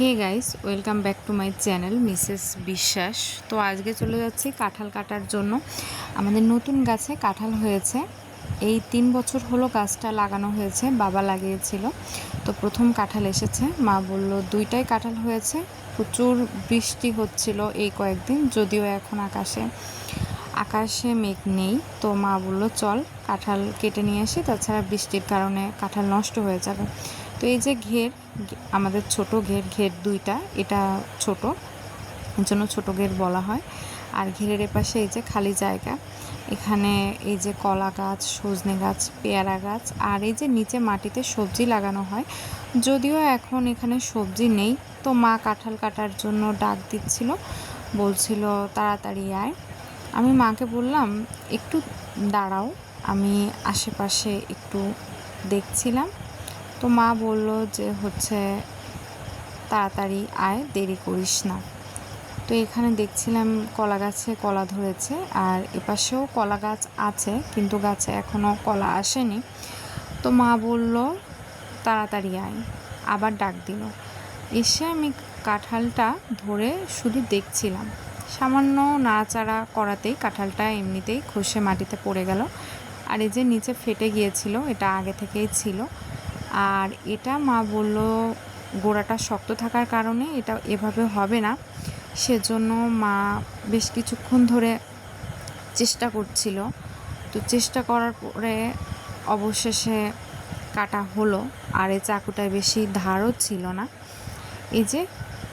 Hey guys, welcome back to my channel Mrs Biswas. তো আজকে চলে যাচ্ছি কাঁঠাল কাটার জন্য। আমাদের নতুন গাছে কাঁঠাল হয়েছে। এই 3 বছর হলো গাছটা লাগানো হয়েছে, বাবা লাগিয়েছিল। তো প্রথম কাঁঠাল এসেছে। মা বলল 2টাই কাঁঠাল হয়েছে। প্রচুর বৃষ্টি হচ্ছিল এই কয়েকদিন, যদিও এখন আকাশে মেঘ নেই। তো মা বলল চল কাঁঠাল কেটে নিয়ে আসি, তাছাড়া বৃষ্টির কারণে কাঁঠাল নষ্ট হয়ে যাবে। তো এই যে আমাদের ছোট ঘের 2টা, এটা ছোট, এর জন্য ছোট ঘের বলা হয়। আর ঘেরের এপাশে এই যে খালি জায়গা, এখানে এই যে কলা গাছ, সজনে গাছ, পেয়ারা গাছ, আর এই যে নিচে মাটিতে সবজি লাগানো হয়। যদিও এখন এখানে সবজি নেই। তো মা কাঁঠাল কাটার জন্য ডাক দিচ্ছিল, বলছিল তাড়াতাড়ি আয়। আমি মাকে বললাম একটু দাঁড়াও, আমি আশেপাশে একটু দেখছিলাম। তো মা বলল যে তাড়াতাড়ি আয়, দেরি করিস না। তো এখানে দেখছিলাম কলা গাছে কলা ধরেছে, আর এপাশেও কলা গাছ আছে, কিন্তু গাছে এখনও কলা আসেনি। তো মা বলল তাড়াতাড়ি আয়, আবার ডাক দিল। এসে আমি কাঁঠালটা ধরে শুধু দেখছিলাম। সামান্য নাড়াচাড়া করাতেই কাঁঠালটা এমনিতেই খসে মাটিতে পড়ে গেল। আর এই যে নিচে ফেটে গিয়েছিল, এটা আগে থেকেই ছিল। আর এটা মা বলল গোড়াটা শক্ত থাকার কারণে এটা এভাবে হবে না। সেজন্য মা বেশ কিছুক্ষণ ধরে চেষ্টা করছিল। তো চেষ্টা করার পরে অবশেষে কাটা হলো। আর এই চাকুটায় বেশি ধারও ছিল না।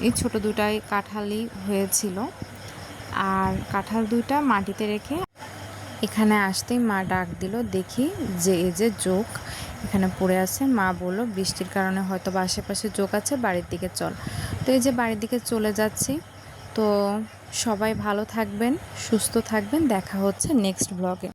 এই ছোট 2টাই কাঁঠালই হয়েছিল। আর কাঁঠাল 2টা মাটিতে রেখে এখানে আসতেই মা ডাক দিল, দেখি যে এই যে জোক এখানে পড়ে আছে। মা বলল বৃষ্টির কারণে হয়তো বা আশেপাশে জোক আছে, বাড়ির দিকে চল। তো এই যে বাড়ির দিকে চলে যাচ্ছি। তো সবাই ভালো থাকবেন, সুস্থ থাকবেন, দেখা হচ্ছে নেক্সট ব্লগে।